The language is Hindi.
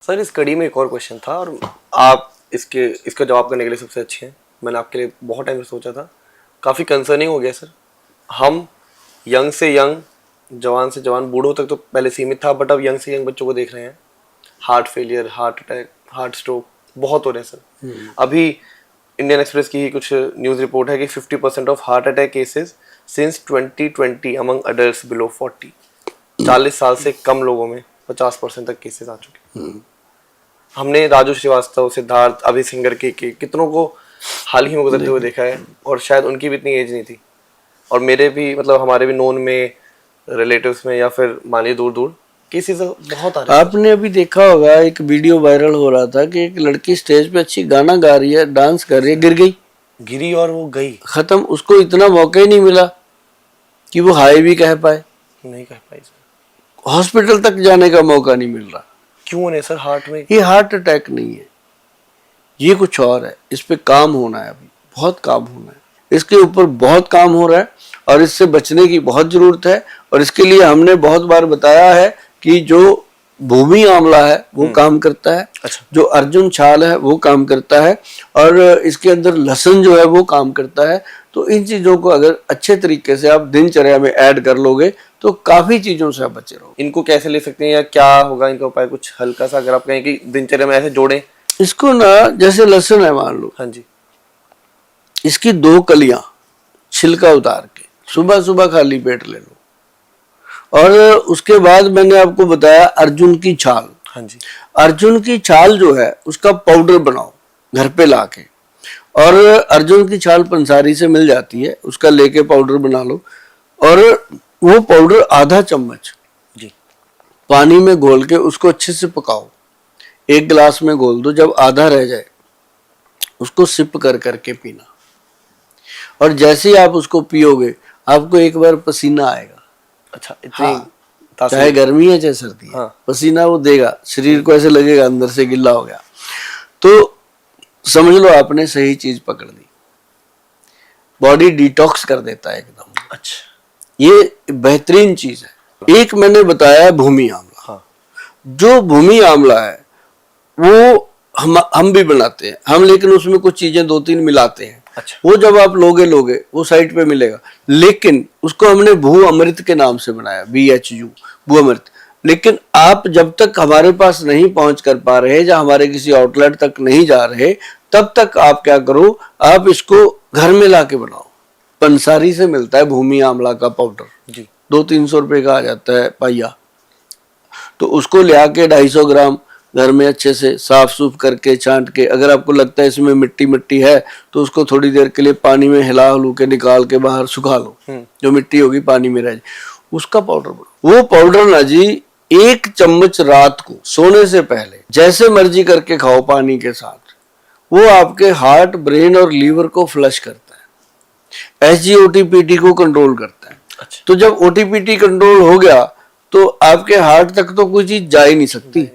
सर इस कड़ी में एक और क्वेश्चन था और आप इसका जवाब करने के लिए सबसे अच्छे हैं। मैंने आपके लिए बहुत टाइम से सोचा था, काफ़ी कंसर्निंग हो गया सर। हम यंग से यंग, जवान से जवान, बूढ़ों तक तो पहले सीमित था, बट अब यंग से यंग बच्चों को देख रहे हैं। Heart failure, heart attack, heart stroke बहुत हो रहे हैं सर। अभी इंडियन एक्सप्रेस की ही कुछ न्यूज़ रिपोर्ट है कि 50% of heart attack cases since 2020 among adults below 40। 40 साल से कम लोगों में 50% तक केसेस आ चुके हैं। हमने राजू श्रीवास्तव, सिद्धार्थ, अभी सिंगर के कितनों को हाल ही में गुजरते हुए देखा है, और शायद उनकी भी इतनी एज नहीं थी। और मेरे भी मतलब हमारे भी नोन में, रिलेटिव्स में, या फिर मानिए दूर दूर केसेस बहुत आ रहे हैं। आपने अभी देखा होगा एक वीडियो वायरल हो रहा था कि एक लड़की स्टेज पे अच्छी गाना गा रही है, डांस कर रही है, गिरी और वो गई, खत्म। उसको इतना मौका ही नहीं मिला कि वो हाय भी कह पाए, नहीं कह पाई सर। हॉस्पिटल तक जाने का मौका नहीं मिल रहा। क्यों नहीं सर? हार्ट में ये हार्ट अटैक नहीं है, ये कुछ और है। इस पे काम होना है, अभी बहुत काम होना है। इसके ऊपर बहुत काम हो रहा है और इससे बचने की बहुत जरूरत है। और इसके लिए हमने बहुत बार बताया है कि जो भूमि आंवला है वो काम करता है। अच्छा। जो अर्जुन छाल है वो काम करता है, और इसके अंदर लहसुन जो है वो काम करता है। तो इन चीजों को अगर अच्छे तरीके से आप दिनचर्या में ऐड कर लोगे तो काफी चीजों से आप बचे रहोगे। इनको कैसे ले सकते हैं या क्या होगा इनका उपाय? कुछ हल्का सा अगर आप कहें कि दिनचर्या में ऐसे जोड़ें। इसको ना, जैसे लहसुन है मान लो, हाँ जी, इसकी 2 कलियां छिलका उतार के सुबह सुबह खाली पेट ले लो। और उसके बाद मैंने आपको बताया अर्जुन की छाल। हाँ जी, अर्जुन की छाल जो है उसका पाउडर बनाओ घर पे लाके, और अर्जुन की छाल पंसारी से मिल जाती है, उसका लेके पाउडर बना लो। और वो पाउडर आधा चम्मच जी, पानी में घोल के उसको अच्छे से पकाओ। 1 गिलास में घोल दो, जब आधा रह जाए उसको सिप कर करके पीना। और जैसे ही आप उसको पियोगे आपको एक बार पसीना आएगा। अच्छा, इतनी हाँ, चाहे गर्मी है चाहे सर्दी है, हाँ, पसीना वो देगा, शरीर को ऐसे लगेगा अंदर से गिल्ला हो गया। तो समझ लो आपने सही चीज पकड़ ली, बॉडी डिटॉक्स कर देता है एकदम। अच्छा, ये बेहतरीन चीज है। एक मैंने बताया भूमि आंवला। हाँ, जो भूमि आंवला है वो हम भी बनाते हैं हम, लेकिन उसमें कुछ चीजें 2-3 मिलाते हैं। अच्छा, वो जब आप लोगे वो साइट पे मिलेगा, लेकिन उसको हमने भू अमृत के नाम से बनाया, BHU, भू अमृत। लेकिन आप जब तक हमारे पास नहीं पहुंच कर पा रहे या हमारे किसी आउटलेट तक नहीं जा रहे, तब तक आप क्या करो, आप इसको घर में लाके बनाओ। पंसारी से मिलता है भूमि आंवला का पाउडर जी, 200-300 रुपए का आ जाता है पाइया। तो उसको ले आके 250 ग्राम घर में अच्छे से साफ सूफ करके छांट के, अगर आपको लगता है इसमें मिट्टी मिट्टी है तो उसको थोड़ी देर के लिए पानी में हिला हलू के निकाल के बाहर सुखा लो, जो मिट्टी होगी पानी में रह जाए, उसका पाउडर बनो। वो पाउडर ना जी 1 चम्मच रात को सोने से पहले जैसे मर्जी करके खाओ पानी के साथ। वो आपके हार्ट, ब्रेन और लीवर को फ्लश करता है, SGOT-PT को कंट्रोल करता है। अच्छा, तो जब OTPT कंट्रोल हो गया तो आपके हार्ट तक तो कोई चीज जा ही नहीं सकती।